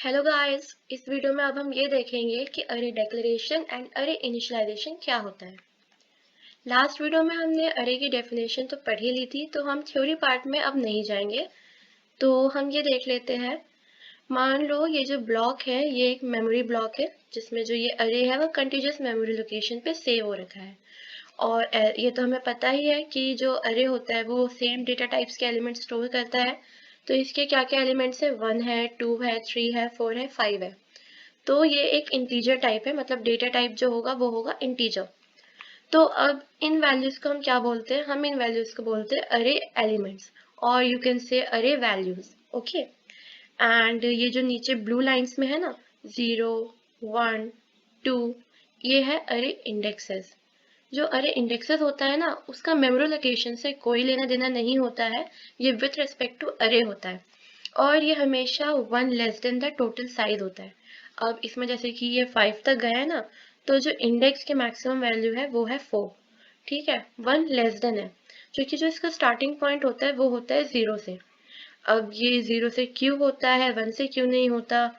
Hello guys, इस video में अब हम ये देखेंगे कि अरे डिक्लेरेशन एंड अरे इनिशियलाइजेशन क्या होता है। लास्ट वीडियो में हमने अरे की डेफिनेशन तो पढ़ ही ली थी, तो हम थ्योरी पार्ट में अब नहीं जाएंगे। तो हम ये देख लेते हैं। मान लो ये जो ब्लॉक है ये एक मेमोरी ब्लॉक है, जिसमें जो ये अरे है वो कंटीन्यूअस मेमोरी लोकेशन पे सेव हो रखा है। और ये तो हमें पता ही है कि जो अरे होता है वो सेम डेटा टाइप्स के एलिमेंट स्टोर करता है। तो इसके क्या क्या एलिमेंट्स है, 1 है, 2 है, 3 है, 4 है, 5 है। तो ये एक इंटीजर टाइप है, मतलब डेटा टाइप जो होगा वो होगा इंटीजर। तो अब इन वैल्यूज को हम क्या बोलते हैं, हम इन वैल्यूज को बोलते हैं अरे एलिमेंट्स, और यू कैन से अरे वैल्यूज। ओके। एंड ये जो नीचे ब्लू लाइंस में है ना, 0, 1, 2, ये है अरे इंडेक्सेस। जो अरे इंडेक्सेस होता है ना, उसका मेमोरी लोकेशन से कोई लेना देना नहीं होता है। ये विथ रिस्पेक्ट टू अरे होता है, और ये हमेशा 1 less than the total size होता है। अब इसमें जैसे कि ये 5 तक गया है ना, तो जो इंडेक्स के मैक्सिमम वैल्यू है वो है 4। ठीक है, 1 लेस देन है, क्योंकि जो इसका स्टार्टिंग पॉइंट होता है वो होता है 0 से। अब ये 0 से क्यों होता है, 1 से क्यों नहीं होता,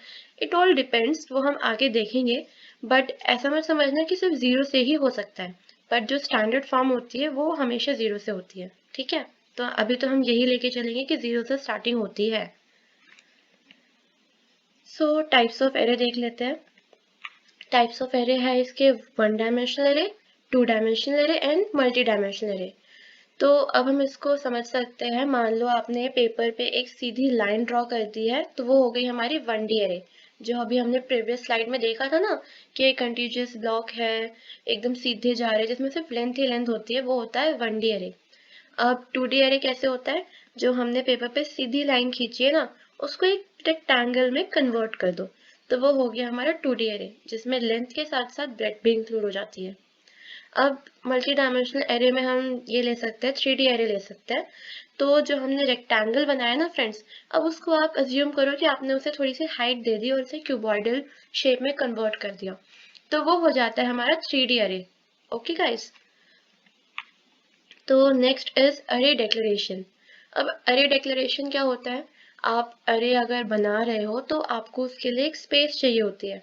इट ऑल डिपेंड्स, वो हम आगे देखेंगे। बट ऐसा मत समझना कि सिर्फ 0 से ही हो सकता है, बट जो स्टैंडर्ड फॉर्म होती है वो हमेशा 0 से होती है। ठीक है, तो अभी तो हम यही लेके चलेंगे कि 0 से स्टार्टिंग होती है। सो टाइप्स ऑफ एरे देख लेते हैं। टाइप्स ऑफ एरे है इसके 1 dimensional array, 2 dimensional array and multi dimensional array. तो अब हम इसको समझ सकते हैं। मान लो आपने पेपर पे एक सीधी लाइन ड्रॉ कर दी है, तो वो हो गई हमारी 1D एरे। जो अभी हमने प्रीवियस स्लाइड में देखा था ना, कि एक कंटीन्यूअस ब्लॉक है, एकदम सीधे जा रहे, जिसमें सिर्फ लेंथ ही लेंथ होती है, वो होता है 1D एरे। अब 2D एरे कैसे होता है, जो हमने पेपर पे सीधी लाइन खींची है ना, उसको एक रेक्टेंगल में कन्वर्ट कर दो, तो वो हो गया हमारा 2D एरे, जिसमें लेंथ के साथ साथ ब्रेड्थ भी इंक्लूड हो जाती है। अब मल्टी डायमेंशनल एरे में हम ये ले सकते हैं, 3D एरे ले सकते हैं। तो जो हमने रेक्टेंगल बनाया ना फ्रेंड्स, अब उसको आप अज्यूम करो कि आपने उसे थोड़ी सी हाइट दे दी और उसे क्यूबॉइडल शेप में कन्वर्ट कर दिया, तो वो हो जाता है हमारा 3D एरे। Okay guys. तो नेक्स्ट इज अरे डिक्लेरेशन। अब अरे डिक्लेरेशन क्या होता है, आप अरे अगर बना रहे हो तो आपको उसके लिए एक स्पेस चाहिए होती है,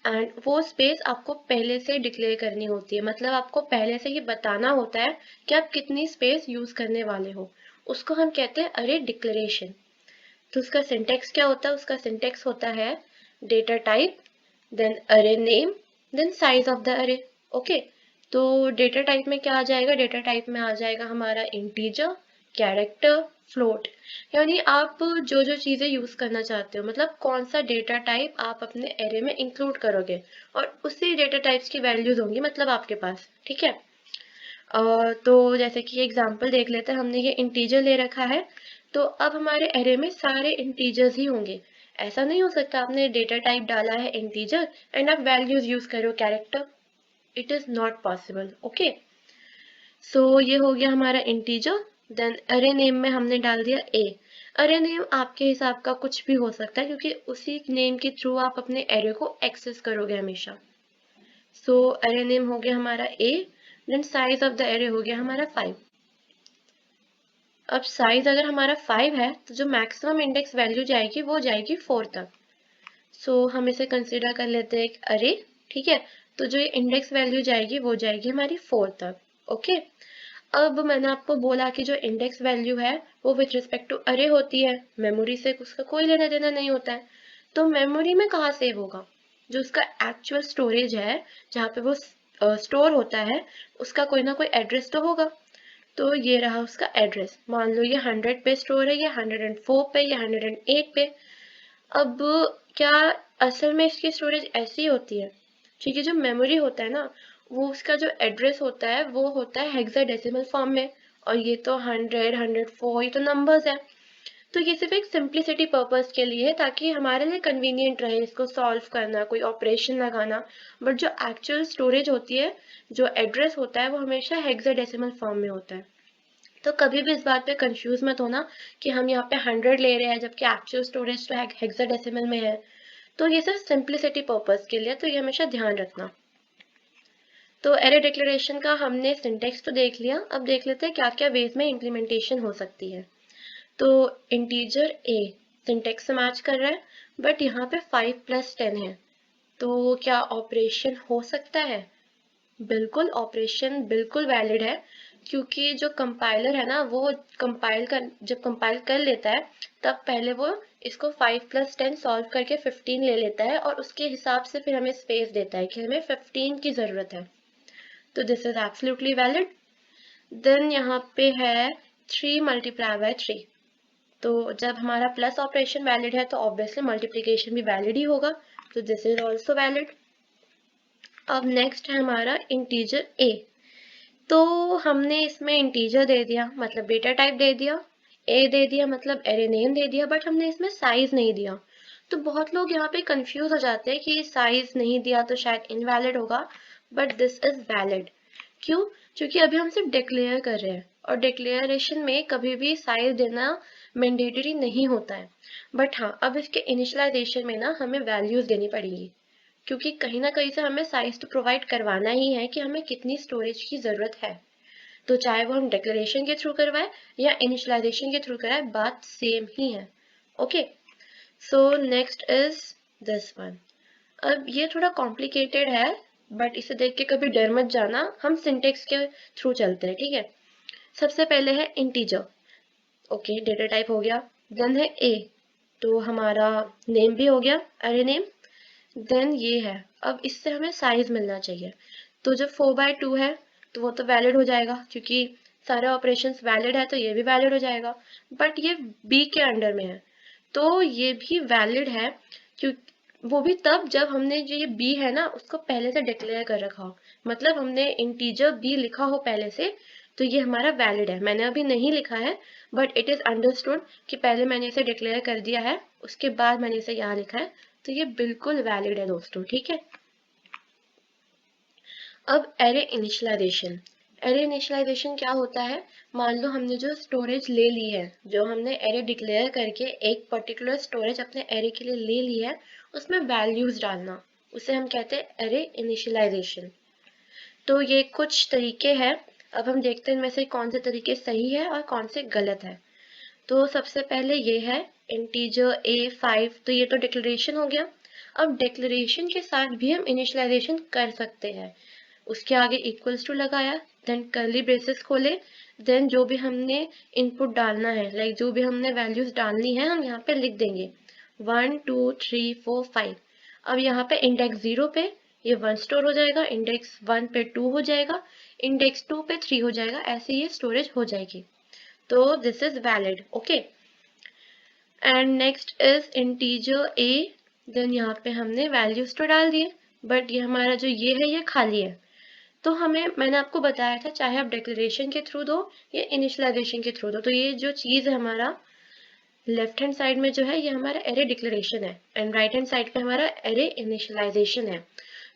एंड वो स्पेस आपको पहले से डिक्लेयर करनी होती है। मतलब आपको पहले से ही बताना होता है कि आप कितनी स्पेस यूज करने वाले हो। उसको हम कहते हैं अरे डिक्लेरेशन। तो उसका सिंटेक्स क्या होता है, उसका सिंटेक्स होता है data type, then array name, then size of the array. Okay. तो डेटा टाइप में क्या आ जाएगा, डेटा टाइप में आ जाएगा हमारा इंटीजर, कैरेक्टर, फ्लोट। यानी आप जो जो चीजें यूज करना चाहते हो, मतलब कौन सा डेटा टाइप आप अपने एरे में इंक्लूड करोगे, और उसी डेटा टाइप्स की वैल्यूज होंगी मतलब आपके पास। ठीक है। तो जैसे कि एग्जांपल देख लेते हैं, हमने ये इंटीजर ले रखा है, तो अब हमारे एरे में सारे इंटीजर्स ही होंगे। ऐसा नहीं हो सकता आपने डेटा टाइप डाला है इंटीजर एंड आप वैल्यूज यूज करो character, it is not possible. Okay. So ये हो गया हमारा इंटीजर। देन अरे नेम में हमने डाल दिया ए। अरे नेम आपके हिसाब का कुछ भी हो सकता है, क्योंकि उसी नेम के थ्रू आप अपने एरे को एक्सेस करोगे हमेशा। सो अरे नेम हो गया हमारा A, then size of the array हो गया हमारा 5। अब साइज अगर हमारा 5 है, तो जो मैक्सिमम इंडेक्स वैल्यू जाएगी वो जाएगी 4 तक। सो हम इसे कंसिडर कर लेते हैं एक अरे। ठीक है, तो जो ये इंडेक्स वैल्यू जाएगी वो जाएगी हमारी 4 तक। ओके। अब मैंने आपको बोला कि जो इंडेक्स वैल्यू है वो विथ रिस्पेक्ट टू अरे होती है, मेमोरी से उसका कोई लेना देना नहीं होता है। तो मेमोरी में कहाँ सेव होगा, जो उसका एक्चुअल स्टोरेज है, जहाँ पे वो स्टोर होता है, उसका कोई ना कोई एड्रेस तो होगा। तो ये रहा उसका एड्रेस। मान लो ये 100 पे स्टोर है, या 104 पे, या 108 पे। अब क्या असल में इसकी स्टोरेज ऐसी होती है, क्योंकि जो मेमोरी होता है ना, वो उसका जो एड्रेस होता है वो होता है हेक्साडेसिमल फॉर्म में, और ये तो 100, 104, ये तो नंबर्स है। तो ये सिर्फ एक सिंप्लिसिटी पर्पस के लिए है, ताकि हमारे लिए कन्वीनियंट रहे इसको सॉल्व करना, कोई ऑपरेशन लगाना। बट जो एक्चुअल स्टोरेज होती है, जो एड्रेस होता है, वो हमेशा हेक्साडेसिमल फॉर्म में होता है। तो कभी भी इस बात पे कंफ्यूज मत होना कि हम यहाँ पे 100 ले रहे हैं जबकि एक्चुअल स्टोरेज तो हेक्साडेसिमल में है। तो ये सिर्फ सिंप्लिसिटी पर्पस के लिए, तो ये हमेशा ध्यान रखना। तो एरे डिक्लेरेशन का हमने सिंटेक्स तो देख लिया, अब देख लेते हैं क्या क्या वेज में इम्प्लीमेंटेशन हो सकती है। तो इंटीजर ए सिंटेक्स से मैच कर रहा है, बट यहाँ पे 5 + 10 है, तो क्या ऑपरेशन हो सकता है? बिल्कुल, ऑपरेशन बिल्कुल वैलिड है, क्योंकि जो कंपाइलर है ना वो जब कंपाइल कर लेता है तब पहले वो इसको 5 + 10 सॉल्व करके 15 ले लेता है और उसके हिसाब से फिर हमें स्पेस देता है कि हमें 15 की ज़रूरत है। तो this is absolutely valid. Then यहाँ पे है 3 × 3। तो जब हमारा प्लस ऑपरेशन वैलिड है तो ऑब्वियसली मल्टीप्लिकेशन भी वैलिड ही होगा, तो दिस इज ऑल्सो वैलिड। अब नेक्स्ट है हमारा इंटीजर ए। तो हमने इसमें इंटीजर दे दिया मतलब डेटा टाइप दे दिया, ए दे दिया मतलब एरे नेम दे दिया, बट हमने इसमें साइज नहीं दिया। तो बहुत लोग यहाँ पे कंफ्यूज हो जाते हैं कि साइज नहीं दिया तो शायद इनवैलिड होगा, बट दिस इज वैलिड। क्यों? क्योंकि अभी हम सिर्फ डिक्लेयर कर रहे हैं और डिक्लेरेशन में कभी भी साइज देना मैंडेटरी नहीं होता है। बट हाँ, अब इसके इनिशियलाइजेशन में ना हमें वैल्यूज देनी पड़ेगी, क्योंकि कहीं ना कहीं से हमें साइज तो प्रोवाइड करवाना ही है कि हमें कितनी स्टोरेज की ज़रूरत है। तो चाहे वो हम डिक्लेरेशन के थ्रू करवाए या इनिशियलाइजेशन के थ्रू कराए, बात सेम ही है। Okay, so next is this one. अब ये थोड़ा कॉम्प्लिकेटेड है, बट इसे देख के कभी डर मत जाना, हम सिंटेक्स के थ्रू चलते हैं, ठीक है। सबसे पहले है इंटीजर। ओके, डेटा टाइप हो गया। देन है ए, तो हमारा नेम भी हो गया, अरे नेम। देन ये है, अब इससे हमें साइज मिलना चाहिए। तो जब 4/2 है तो वो तो वैलिड हो जाएगा, क्योंकि सारे ऑपरेशंस वैलिड है तो ये भी वैलिड हो जाएगा। बट ये बी के अंडर में है, तो ये भी वैलिड है, क्यों? वो भी तब जब हमने जो ये बी है ना उसको पहले से डिक्लेयर कर रखा हो, मतलब हमने इंटीजर बी लिखा हो पहले से, तो ये हमारा वैलिड है। मैंने अभी नहीं लिखा है, बट इट इज अंडरस्टूड कि पहले मैंने इसे डिक्लेयर कर दिया है, उसके बाद मैंने इसे यहाँ लिखा है, तो ये बिल्कुल वैलिड है दोस्तों, ठीक है। अब एरे इनिशियलाइजेशन। एरे इनिशियलाइजेशन क्या होता है? मान लो हमने जो स्टोरेज ले ली है, जो हमने एरे डिक्लेयर करके एक पर्टिकुलर स्टोरेज अपने एरे के लिए ले ली है, उसमें वैल्यूज डालना, उसे हम कहते हैं एरे इनिशियलाइजेशन। तो ये कुछ तरीके हैं, अब हम देखते हैं इनमें से कौन से तरीके सही है और कौन से गलत है। तो सबसे पहले ये है इंटीजर A5, तो ये तो डिक्लेरेशन हो गया। अब डिक्लेरेशन के साथ भी हम इनिशियलाइजेशन कर सकते हैं। उसके आगे इक्वल्स टू लगाया, देन कर्ली ब्रेसेस खोले, देन जो भी हमने इनपुट डालना है, लाइक जो भी हमने वैल्यूज डालनी है हम यहाँ पे लिख देंगे 1 2 3 4 5। अब यहाँ पे इंडेक्स 0 पे ये 1 स्टोर हो जाएगा, इंडेक्स 1 पे 2 हो जाएगा, इंडेक्स 2 पे 3 हो जाएगा, ऐसे ये स्टोरेज हो जाएगी। तो this is valid. Okay, and next is integer a. Then यहाँ पे हमने वैल्यूज तो डाल दिए, बट ये हमारा जो ये है ये खाली है। तो हमें, मैंने आपको बताया था, चाहे आप डिक्लेरेशन के थ्रू दो या इनिशियलाइजेशन के थ्रू दो, तो ये जो चीज़ है हमारा लेफ्ट हैंड साइड में जो है ये हमारा एरे डिक्लेरेशन है, एंड राइट हैंड साइड पे हमारा एरे इनिशियलाइजेशन है।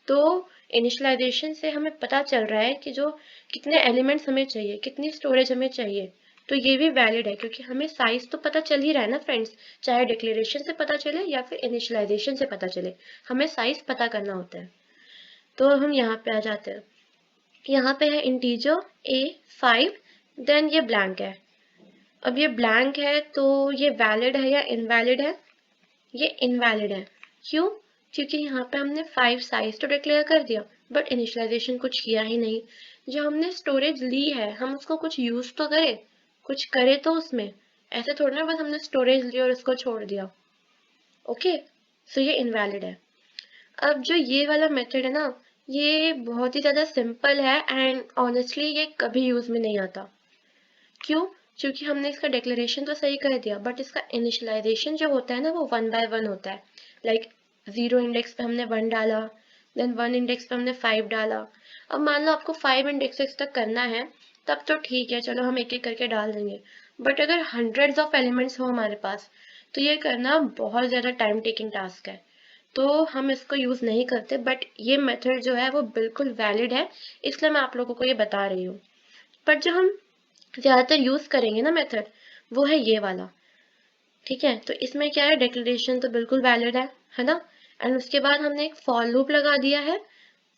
तो इनिशियलाइजेशन से हमें पता चल रहा है कि जो कितने एलिमेंट्स हमें चाहिए, कितनी स्टोरेज हमें चाहिए, तो ये भी वैलिड है, क्योंकि हमें साइज तो पता चल ही रहा है ना फ्रेंड्स, चाहे डिक्लेरेशन से पता चले या फिर इनिशियलाइजेशन से पता चले, हमें साइज पता करना होता है। तो हम यहाँ पे आ जाते हैं, यहाँ पे है इंटीजर A5, देन ये ब्लैंक है। अब ये ब्लैंक है तो ये वैलिड है या इनवैलिड है? ये इनवैलिड है। क्यों? क्योंकि यहाँ पे हमने 5 साइज तो डिक्लेयर कर दिया, बट इनिशियलाइजेशन कुछ किया ही नहीं। जो हमने स्टोरेज ली है हम उसको कुछ यूज तो करें, कुछ करे तो उसमें, ऐसे थोड़ा ना बस हमने स्टोरेज ली और उसको छोड़ दिया। ओके, सो ये इनवैलिड है। अब जो ये वाला मेथड है ना, ये बहुत ही ज़्यादा सिंपल है एंड ऑनेस्टली ये कभी यूज़ में नहीं आता। क्यों? क्योंकि हमने इसका डिक्लेरेशन तो सही कर दिया, बट इसका इनिशियलाइजेशन जो होता है ना वो 1 by 1 होता है। लाइक 0 इंडेक्स पे हमने 1 डाला, देन 1 इंडेक्स पे हमने 5 डाला। अब मान लो आपको 5 इंडेक्सेस तक करना है, तब तो ठीक है, चलो हम एक एक करके डाल देंगे। बट अगर हंड्रेड्स ऑफ एलिमेंट्स हो हमारे पास, तो ये करना बहुत ज़्यादा टाइम टेकिंग टास्क है, तो हम इसको यूज़ नहीं करते। बट ये मेथड जो है वो बिल्कुल वैलिड है, इसलिए मैं आप लोगों को ये बता रही हूँ। बट जो हम ज़्यादातर यूज़ करेंगे ना मेथड, वो है ये वाला, ठीक है। तो इसमें क्या है, डिक्लेरेशन तो बिल्कुल वैलिड है ना। एंड उसके बाद हमने एक फॉर लूप लगा दिया है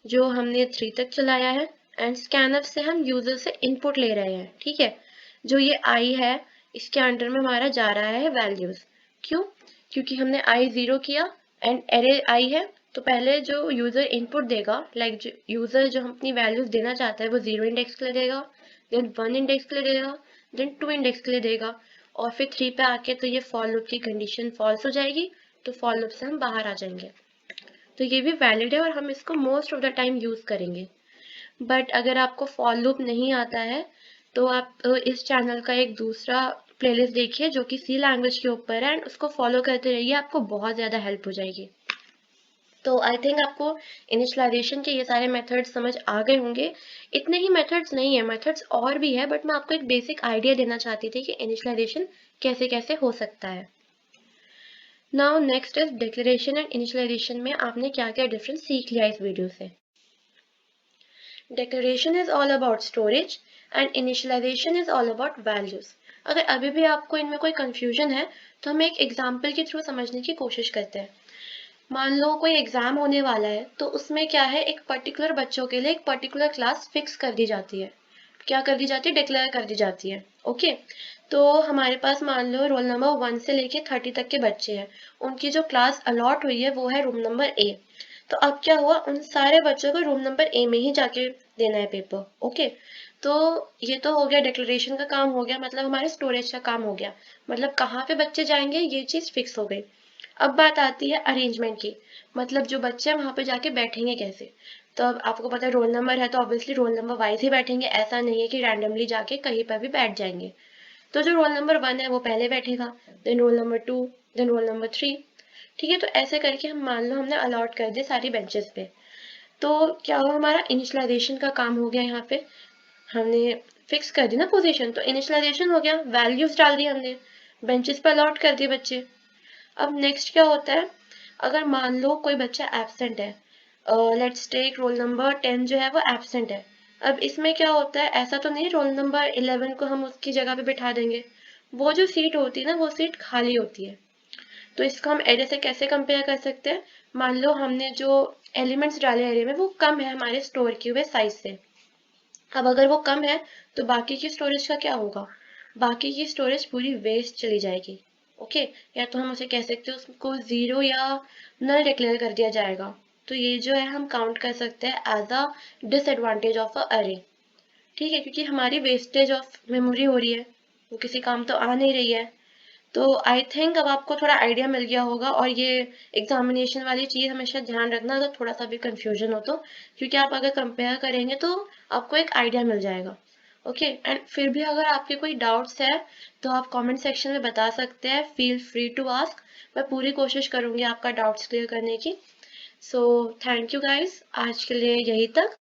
जो हमने 3 तक चलाया है, एंड स्कैनफ से हम यूजर से इनपुट ले रहे हैं, ठीक है। जो ये आई है इसके अंडर में हमारा जा रहा है वैल्यूज। क्यों? क्योंकि हमने आई 0 किया एंड एरे आई है, तो पहले जो यूज़र इनपुट देगा, लाइक जो यूज़र जो अपनी वैल्यूज देना चाहता है वो 0 इंडेक्स के लिए देगा, देन 1 इंडेक्स के लिए देगा, देन 2 इंडेक्स के लिए देगा, और फिर 3 पे आके तो ये फॉर लूप की कंडीशन फॉल्स हो जाएगी, तो फॉर लूप से हम बाहर आ जाएंगे। तो ये भी वैलिड है और हम इसको most of the time use करेंगे। बट अगर आपको फॉर लूप नहीं आता है तो आप इस चैनल का एक दूसरा प्लेलिस्ट देखिए जो कि सी लैंग्वेज के ऊपर है, एंड उसको फॉलो करते रहिए, आपको बहुत ज़्यादा हेल्प हो जाएगी। तो आई थिंक आपको इनिशियलाइजेशन के ये सारे मेथड्स समझ आ गए होंगे। इतने ही मेथड्स नहीं है, मेथड्स और भी है, बट मैं आपको एक बेसिक आइडिया देना चाहती थी कि इनिशियलाइजेशन कैसे कैसे हो सकता है। Now next is declaration and initialization में आपने क्या क्या डिफरेंस सीख लिया इस वीडियो से। Declaration is all about storage and initialization is all about values. अगर अभी भी आपको इनमें कोई confusion है तो हम एक एग्जाम्पल के थ्रू समझने की कोशिश करते हैं। मान लो कोई एग्जाम होने वाला है तो उसमें क्या है, एक पर्टिकुलर बच्चों के लिए एक पर्टिकुलर क्लास फिक्स कर दी जाती है। क्या कर दी जाती है? डिक्लेयर कर दी जाती है। ओके, तो हमारे पास मान लो रोल नंबर 1 से लेके 30 तक के बच्चे हैं, उनकी जो क्लास अलॉट हुई है वो है रूम नंबर ए। तो अब क्या हुआ, उन सारे बच्चों को रूम नंबर ए में ही जाके देना है पेपर। ओके, तो ये तो हो गया डिक्लेरेशन का काम, हो गया मतलब हमारे स्टोरेज का काम हो गया, मतलब कहाँ पे बच्चे जाएंगे ये चीज़ फिक्स हो गई। अब बात आती है अरेंजमेंट की, मतलब जो बच्चे हैं वहाँ पे जाके बैठेंगे कैसे। तो अब आपको पता है रोल नंबर है तो ऑब्वियसली रोल नंबर वाइज ही बैठेंगे, ऐसा नहीं है कि रैंडमली जाके कहीं पर भी बैठ जाएंगे। तो जो रोल नंबर 1 है वो पहले बैठेगा, then roll number 2, then roll number 3। ठीक है, तो ऐसे करके हम मान लो हमने अलॉट कर दिए सारी बेंचेस पे। तो क्या हुआ, हमारा इनिशियलाइजेशन का काम हो गया। यहाँ पे हमने फिक्स कर दी ना पोजीशन, तो इनिशियलाइजेशन हो गया, वैल्यूज डाल दी हमने, बेंचेस पे अलॉट कर दिए बच्चे। अब नेक्स्ट क्या होता है, अगर मान लो कोई बच्चा एब्सेंट है, लेट्स टेक रोल नंबर 10 जो है वो एब्सेंट है। अब इसमें क्या होता है, ऐसा तो नहीं रोल नंबर 11 को हम उसकी जगह पे बिठा देंगे, वो जो सीट होती है ना वो सीट खाली होती है। तो इसको हम एरे से कैसे कंपेयर कर सकते हैं, मान लो हमने जो एलिमेंट्स डाले एरे में वो कम है हमारे स्टोर किए हुए साइज से। अब अगर वो कम है तो बाकी की स्टोरेज का क्या होगा, बाकी की स्टोरेज पूरी वेस्ट चली जाएगी। ओके, या तो हम उसे कह सकते हैं उसको 0 या नल डिक्लेयर कर दिया जाएगा। तो ये जो है हम काउंट कर सकते हैं as a disadvantage of a array. ठीक है, क्योंकि हमारी वेस्टेज ऑफ मेमोरी हो रही है, वो किसी काम तो आ नहीं रही है। तो आई थिंक अब आपको थोड़ा आइडिया मिल गया होगा, और ये एग्जामिनेशन वाली चीज़ हमेशा ध्यान रखना अगर थोड़ा सा भी कंफ्यूजन हो तो, क्योंकि आप अगर कंपेयर करेंगे तो आपको एक आइडिया मिल जाएगा। ओके, एंड फिर भी अगर आपके कोई डाउट्स है तो आप कमेंट सेक्शन में बता सकते हैं, फील फ्री टू आस्क। मैं पूरी कोशिश करूँगी आपका डाउट्स क्लियर करने की। सो थैंक यू गाइस, आज के लिए यही तक।